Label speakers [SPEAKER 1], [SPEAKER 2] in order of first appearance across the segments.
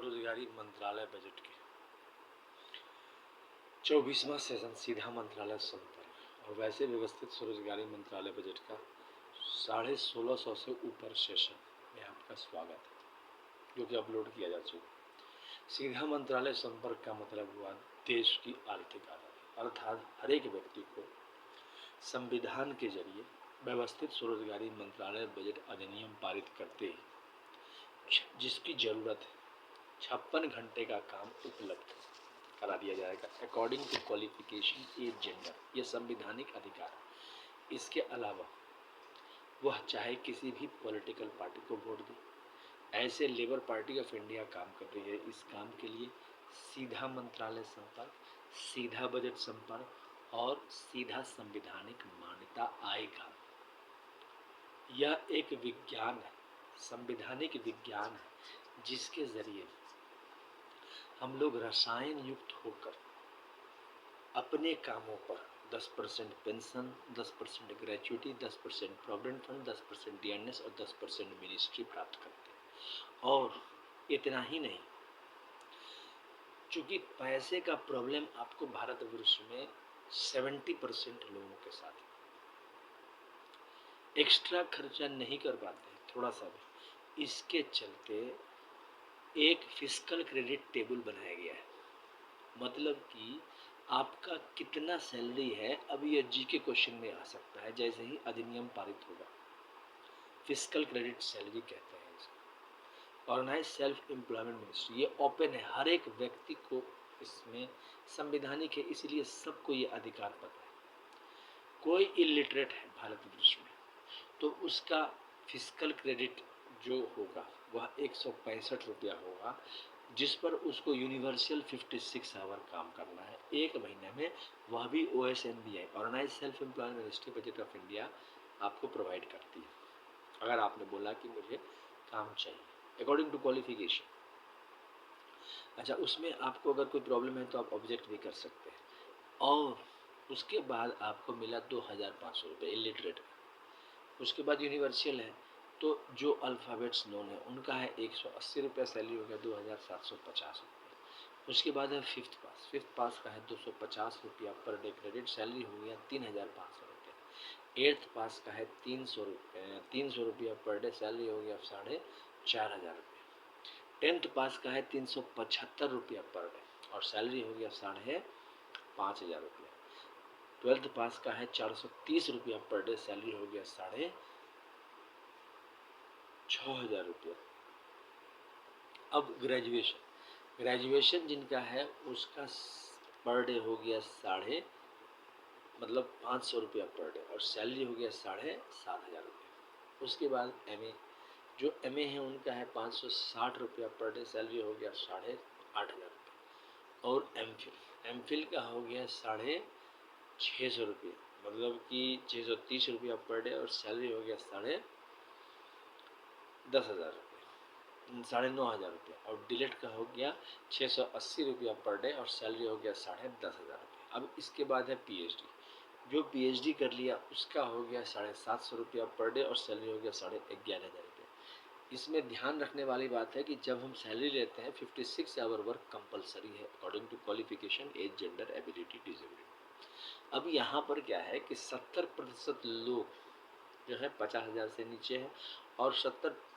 [SPEAKER 1] स्वरोजगारी मंत्रालय बजट के 24वां सेशन सीधा मंत्रालय संपर्क और वैसे व्यवस्थित स्वरोजगारी मंत्रालय बजट का 1650 से ऊपर सेशन में आपका स्वागत है, जो कि अपलोड किया जा चुका। सीधा मंत्रालय संपर्क का मतलब हुआ देश की आर्थिक आज़ादी, अर्थात हर एक व्यक्ति को संविधान के जरिए व्यवस्थित स्वरोजगारी मंत्रालय बजट अधिनियम पारित करते ही जिसकी जरूरत है 56 घंटे का काम उपलब्ध करा दिया जाएगा according to qualification age gender. यह संवैधानिक अधिकार है। इसके अलावा वह चाहे किसी भी पॉलिटिकल पार्टी को वोट दे। ऐसे लेबर पार्टी ऑफ इंडिया काम कर रही है। इस काम के लिए सीधा मंत्रालय संपर्क, सीधा बजट संपर्क और सीधा संवैधानिक मान्यता आएगा। यह एक विज्ञान है, संवैधानिक विज्ञान है, जिसके जरिए हम लोग रसायन युक्त होकर अपने कामों पर 10% pension, 10% gratuity, 10% provident fund, 10% DNS और 10% मिनिस्ट्री प्राप्त करते हैं। और इतना ही नहीं, चूंकि पैसे का प्रॉब्लम आपको भारतवर्ष में 70% लोगों के साथ एक्स्ट्रा खर्चा नहीं कर पाते हैं थोड़ा सा भी। इसके चलते एक फिस्कल क्रेडिट टेबल बनाया गया है, मतलब कि आपका कितना सैलरी है। अब ये जीके क्वेश्चन में आ सकता है जैसे ही अधिनियम पारित होगा। फिस्कल क्रेडिट सैलरी कहते हैं इसको। ऑर्गेनाइज सेल्फ एम्प्लॉयमेंट मिनिस्ट्री, ये ओपन है, हर एक व्यक्ति को इसमें संवैधानिक है, इसीलिए सबको ये अधिकार पता है। कोई इलिटरेट है भारतवर्ष में तो उसका फिस्कल क्रेडिट जो होगा वह 165 रुपया होगा, जिस पर उसको यूनिवर्सल 56 आवर काम करना है एक महीने में। वह भी OSMBI, organise self employment ministry budget of India आपको प्रोवाइड करती है। अगर आपने बोला कि मुझे काम चाहिए अकॉर्डिंग टू क्वालिफिकेशन, अच्छा, उसमें आपको अगर कोई प्रॉब्लम है तो आप ऑब्जेक्ट भी कर सकते हैं। और उसके बाद आपको मिला 2500 रुपये इलिटरेट। उसके बाद यूनिवर्सल है तो जो अल्फ़ाबेट्स नोन है उनका है 180 रुपये सैलरी हो गया, 2750 रुपये। उसके बाद है फिफ्थ पास का है 250 रुपया पर डे क्रेडिट, सैलरी हो गया 3500 रुपये। एट्थ पास का है 300 रुपया पर डे, सैलरी हो गया 4500 रुपये। 10th पास का है 375 रुपया पर डे और सैलरी हो गया 5500 रुपया। 12th पास का है 430 रुपया पर डे, सैलरी हो गया 6500 रुपया। अब ग्रेजुएशन जिनका है उसका पर डे हो गया 500 रुपया पर डे और सैलरी हो गया 7500 रुपया। उसके बाद जो MA है उनका है 560 रुपया पर डे, सैलरी हो गया 8500 रुपये। और एमफिल का हो गया 650 रुपये, मतलब कि 630 रुपया पर डे और सैलरी हो गया 10,000 रुपये, 9,500 रुपये। और डिलेट का हो गया 680 रुपया पर डे और सैलरी हो गया 10,500 रुपये। अब इसके बाद है PhD, जो PhD कर लिया उसका हो गया 750 रुपया पर डे और सैलरी हो गया 11,500 रुपये। इसमें ध्यान रखने वाली बात है कि जब हम सैलरी लेते हैं 56 आवर वर्क कंपलसरी है according to qualification age gender ability disability. अब यहाँ पर क्या है कि 70% लोग जो है 50,000 से नीचे है और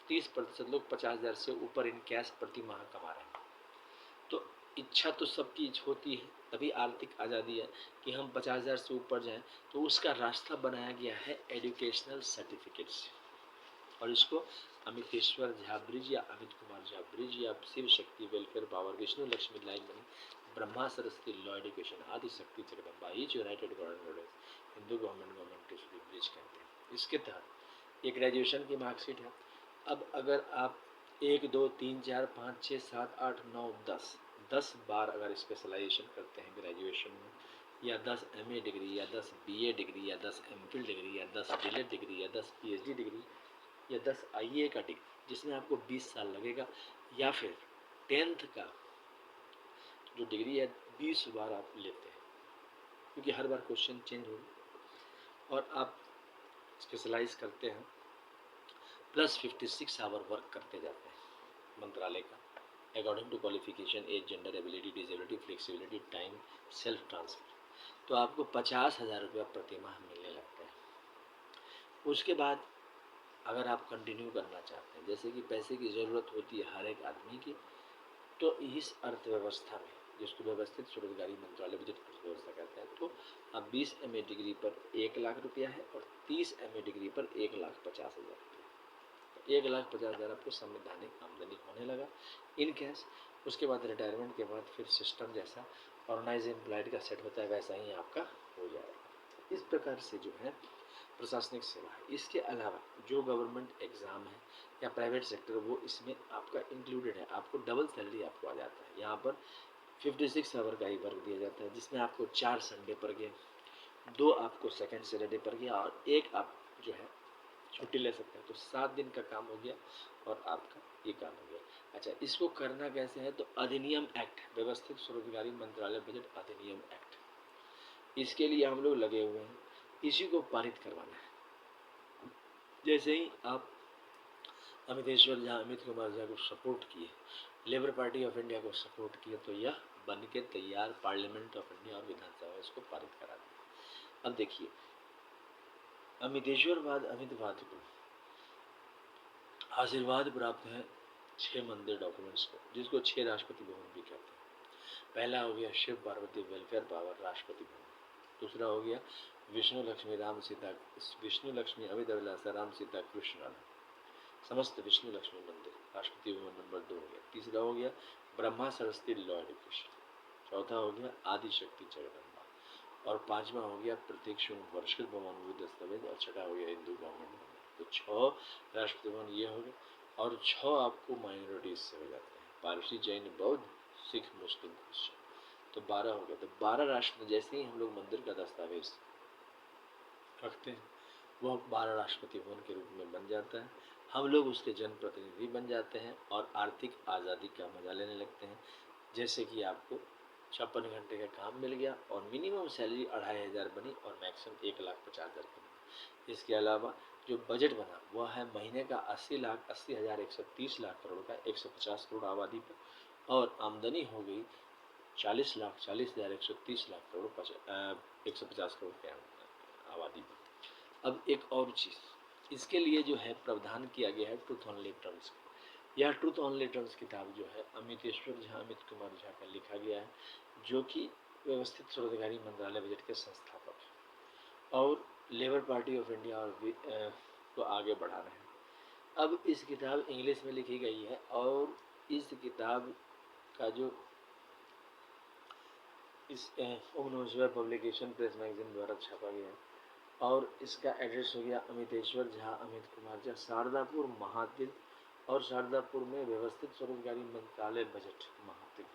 [SPEAKER 1] 30% लोग 50,000 से ऊपर इन कैश प्रति माह कमा रहे हैं। तो इच्छा तो सबकी होती है, तभी आर्थिक आज़ादी है कि हम 50,000 से ऊपर जाएं। तो उसका रास्ता बनाया गया है एजुकेशनल सर्टिफिकेट से, और इसको अमितेश्वर झा ब्रिज या अमित कुमार झा ब्रिज या Shiv Shakti welfare power, Vishnu Lakshmi line money, Brahma Saraswati law education, Adi Shakti Jagdamba each united government Hindu government bridge कहते हैं। इसके तहत ये ग्रेजुएशन की मार्कशीट है। अब अगर आप 1 2 3 4 5 6 7 8 9 10 बार अगर स्पेशलाइजेशन करते हैं ग्रेजुएशन में, या 10 MA डिग्री या 10 BA डिग्री या 10 MPhil डिग्री या 10 DLED डिग्री या 10 PhD डिग्री या 10 IA का डिग्री, जिसमें आपको 20 साल लगेगा, या फिर 10th का जो डिग्री है 20 बार आप लेते हैं, क्योंकि हर बार क्वेश्चन चेंज होगा, और आप स्पेशलाइज करते हैं प्लस 56 आवर वर्क करते जाते हैं मंत्रालय का according to qualification, age, gender, ability, disability, flexibility, time, self transfer. तो आपको 50,000 रुपया प्रति माह मिलने लगता है। उसके बाद अगर आप कंटिन्यू करना चाहते हैं, जैसे कि पैसे की ज़रूरत होती है हर एक आदमी की, तो इस अर्थव्यवस्था में, जिसको व्यवस्थित स्वरोजगारी मंत्रालय बजट अर्थव्यवस्था कहते हैं, तो अब 20 MA डिग्री पर 1 लाख रुपया है और 30 MA डिग्री पर 1,50,000 रुपया। तो 1,50,000 आपको संवैधानिक आमदनी होने लगा इन कैश। उसके बाद रिटायरमेंट के बाद फिर सिस्टम जैसा ऑर्गेनाइज एम्प्लॉयड का सेट होता है वैसा ही आपका हो जाएगा। इस प्रकार से जो है प्रशासनिक सेवा है। इसके अलावा जो गवर्नमेंट एग्ज़ाम है या प्राइवेट सेक्टर, वो इसमें आपका इंक्लूडेड है। आपको डबल सैलरी आपको आ जाता है। यहाँ पर 56 आवर का ही वर्क दिया जाता है, जिसमें आपको 4 संडे पर गए, 2 आपको सेकेंड सैटरडे पर गया और 1 आप जो है छुट्टी ले सकते हैं। तो 7 दिन का काम हो गया और आपका ये काम हो गया। अच्छा, इसको करना कैसे है? तो अधिनियम एक्ट, व्यवस्थित स्वरोजगारी मंत्रालय बजट अधिनियम एक्ट, इसके लिए हम लोग लगे हुए हैं। इसी को पारित करवाना है। जैसे ही आप अमितेश्वर झा, अमित कुमार झा को सपोर्ट किए, लेबर पार्टी ऑफ इंडिया को सपोर्ट किए, तो यह बन के तैयार पार्लियामेंट ऑफ इंडिया और विधानसभा इसको पारित करा दिया। अब देखिए, अमितेश्वरवाद, अमितवाद को आशीर्वाद प्राप्त है 6 मंदिर डॉक्यूमेंट्स को, जिसको 6 राष्ट्रपति भवन भी कहते हैं। पहला हो गया शिव पार्वती वेलफेयर पावर राष्ट्रपति भवन। दूसरा हो गया विष्णु लक्ष्मी राम सीता, विष्णु लक्ष्मी अमित अभिलाषा राम सीता कृष्ण राधा, समस्त विष्णु लक्ष्मी मंदिर, राष्ट्रपति भवन नंबर 2 हो गया। तीसरा हो गया ब्रह्मा सरस्वती लॉ एजुकेशन। चौथा हो गया आदि शक्ति जगदम्बा। और पांचवा हो गया प्रत्यक्ष वर्षित भवन वो दस्तावेज। और छठा हो गया हिंदू गवर्नमेंट भवन। तो 6 राष्ट्रपति भवन ये हो गए और 6 आपको माइनॉरिटीज से हो जाते हैं, पारसी, जैन, बौद्ध, सिख, मुस्लिम, क्रिश्चियन। तो 12 हो गया। तो 12 राष्ट्र, जैसे ही हम लोग मंदिर का दस्तावेज रखते हैं, वह 12 राष्ट्रपति भवन के रूप में बन जाता है। हम लोग उसके जनप्रतिनिधि बन जाते हैं और आर्थिक आज़ादी का मजा लेने लगते हैं। जैसे कि आपको 56 घंटे का काम मिल गया और मिनिमम सैलरी 2,500 बनी और मैक्सिमम 1,50,000 बनी। इसके अलावा जो बजट बना वह है महीने का 80,80,130 लाख करोड़ का, 150 करोड़ आबादी पर, और आमदनी हो गई 40,40,130 लाख करोड़, 150 करोड़ के आबादी पर। अब एक और चीज़, इसके लिए जो है प्रावधान किया गया है ट्रूथ ऑन रिटर्न्स। यह ट्रूथ ऑन रिटर्न्स किताब जो है अमितेश्वर झा, अमित कुमार झा का लिखा गया है, जो कि व्यवस्थित स्वरोजगारी मंत्रालय बजट के संस्थापक हैं और लेबर पार्टी ऑफ इंडिया और को आगे बढ़ा रहे हैं। अब इस किताब इंग्लिश में लिखी गई है और इस किताब का जो इस ओम नमः शिवाय पब्लिकेशन प्रेस मैगजीन द्वारा छापा गया है और इसका एड्रेस हो गया अमितेश्वर झा, अमित कुमार झा, शारदापुर, महातिर, और शारदापुर में व्यवस्थित स्वरोजगारी मंत्रालय बजट महातिर।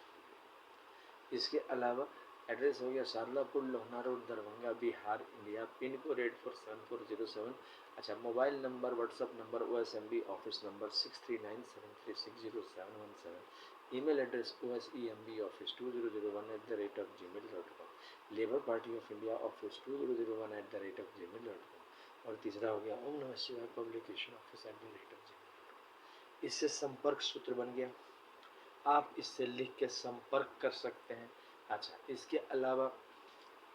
[SPEAKER 1] इसके अलावा एड्रेस हो गया Shardapur, Lohna road, Darbhanga, Bihar, India, pin code 847407। अच्छा, mobile number, WhatsApp number, OSMB office number 6397360717। Email address osemb office2001@gmail.com, Labour Party of India office 2001@gmail.com। और तीसरा हो गया ओम नमः शिवाय पब्लिकेशन ऑफिस @gmail.com। इससे संपर्क सूत्र बन गया, आप इससे लिख के संपर्क कर सकते हैं। अच्छा, इसके अलावा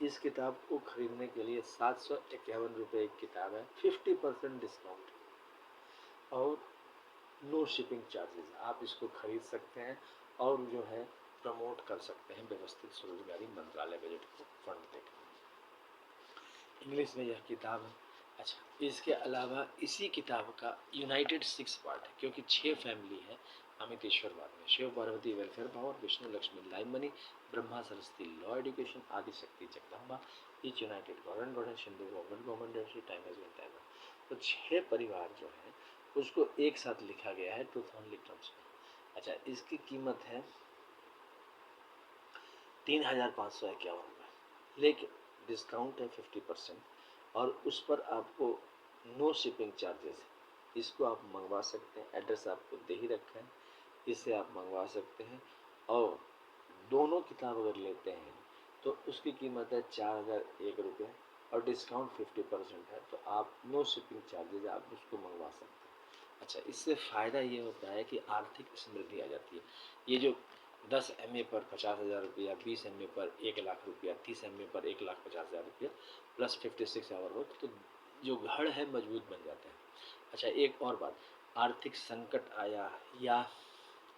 [SPEAKER 1] इस किताब को खरीदने के लिए 751 रुपये एक किताब है, 50% डिस्काउंट और नो शिपिंग चार्जेस। आप इसको खरीद सकते हैं और जो है प्रमोट कर सकते हैं व्यवस्थित स्वरोजगारी मंत्रालय बजट को फंड देकर। इंग्लिश में यह किताब है। अच्छा, इसके अलावा इसी किताब का यूनाइटेड 6 पार्ट है, क्योंकि 6 फैमिली है अमितेश्वरवाद में। Shiv Parvati welfare power, Vishnu Lakshmi live money, Brahma Saraswati law education, Adi Shakti Jagdamba, each united government goddess, Hindu government time as well time. तो 6 परिवार जो है उसको एक साथ लिखा गया है ट्रूथ ऑन रिटर्न्स में। अच्छा, इसकी कीमत है 3,551 रुपये, लेकिन डिस्काउंट है 50% और उस पर आपको नो शिपिंग चार्जेस है। इसको आप मंगवा सकते हैं, एड्रेस आपको दे ही रखा है, इससे आप मंगवा सकते हैं। और दोनों किताब अगर लेते हैं तो उसकी कीमत है 4,001 रुपये और डिस्काउंट 50% है, तो आप नो शिपिंग चार्जेज आप उसको मंगवा सकते हैं। अच्छा, इससे फ़ायदा ये होता है कि आर्थिक समृद्धि आ जाती है। ये जो 10 MA पर 50,000 रुपया, 20 MA पर 1,00,000 रुपया, 30 MA पर 1,50,000 रुपया प्लस 56 आवर वर्क, तो जो घर है मजबूत बन जाता है। अच्छा, एक और बात, आर्थिक संकट आया या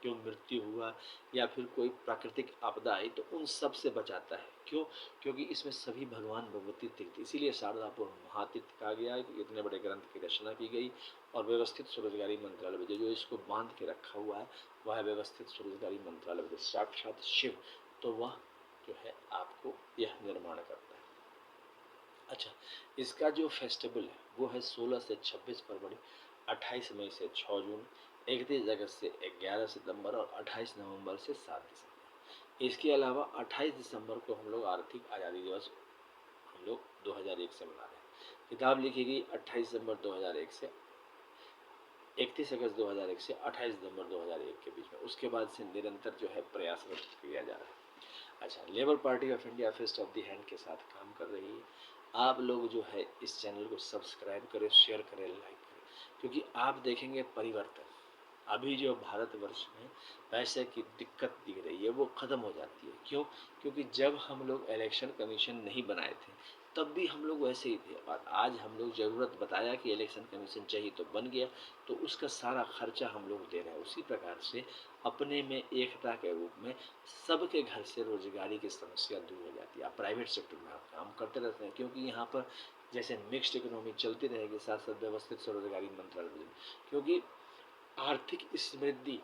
[SPEAKER 1] जो मृत्यु हुआ या फिर कोई प्राकृतिक आपदा आई तो उन सब से बचाता है। क्यों? क्योंकि इसमें सभी भगवान भगवती तीर्थ, इसीलिए शारदापुर महातीर्थ कहा गया है कि इतने बड़े ग्रंथ की रचना की गई। और व्यवस्थित स्वरोजगारी मंत्रालय जो इसको बांध के रखा हुआ है वह है व्यवस्थित स्वरोजगारी मंत्रालय, साक्षात शिव, तो वह जो है आपको यह निर्माण करता है। अच्छा, इसका जो फेस्टिवल है वो है 16 से 26 फरवरी, 28 मई से 6 जून, 31 अगस्त से 11 सितंबर और 28 नवंबर से 7 दिसंबर। इसके अलावा 28 दिसंबर को हम लोग आर्थिक आज़ादी दिवस हम लोग 2001 से मना रहे हैं। किताब लिखी गई 28 दिसंबर 2001 से 31 अगस्त 2001 से 28 दिसंबर 2001 के बीच में। उसके बाद से निरंतर जो है प्रयासरत किया जा रहा है। अच्छा, Labour Party of India fist of the hand के साथ काम कर रही है। आप लोग जो है इस चैनल को सब्सक्राइब करें, शेयर करें, लाइक करें, क्योंकि आप देखेंगे परिवर्तन। अभी जो भारतवर्ष में पैसे की दिक्कत दिख रही है वो ख़त्म हो जाती है। क्यों? क्योंकि जब हम लोग इलेक्शन कमीशन नहीं बनाए थे तब भी हम लोग वैसे ही थे, और आज हम लोग ज़रूरत बताया कि इलेक्शन कमीशन चाहिए तो बन गया, तो उसका सारा खर्चा हम लोग दे रहे हैं। उसी प्रकार से अपने में एकता के रूप में सबके घर से रोजगारी की समस्या दूर हो जाती है। आप प्राइवेट सेक्टर में आप काम करते रहते हैं, क्योंकि यहाँ पर जैसे मिक्स्ड इकोनॉमी चलती रहेगी, साथ साथ व्यवस्थित स्वरोजगारी मंत्रालय, क्योंकि आर्थिक समृद्धि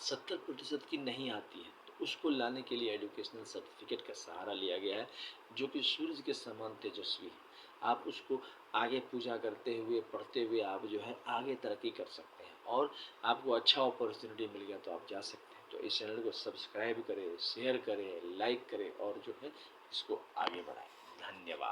[SPEAKER 1] 70% की नहीं आती है, तो उसको लाने के लिए एजुकेशनल सर्टिफिकेट का सहारा लिया गया है, जो कि सूरज के समान तेजस्वी है। आप उसको आगे पूजा करते हुए, पढ़ते हुए आप जो है आगे तरक्की कर सकते हैं, और आपको अच्छा अपॉर्चुनिटी मिल गया तो आप जा सकते हैं। तो इस चैनल को सब्सक्राइब करें, शेयर करें, लाइक करें और जो है इसको आगे बढ़ाएं। धन्यवाद।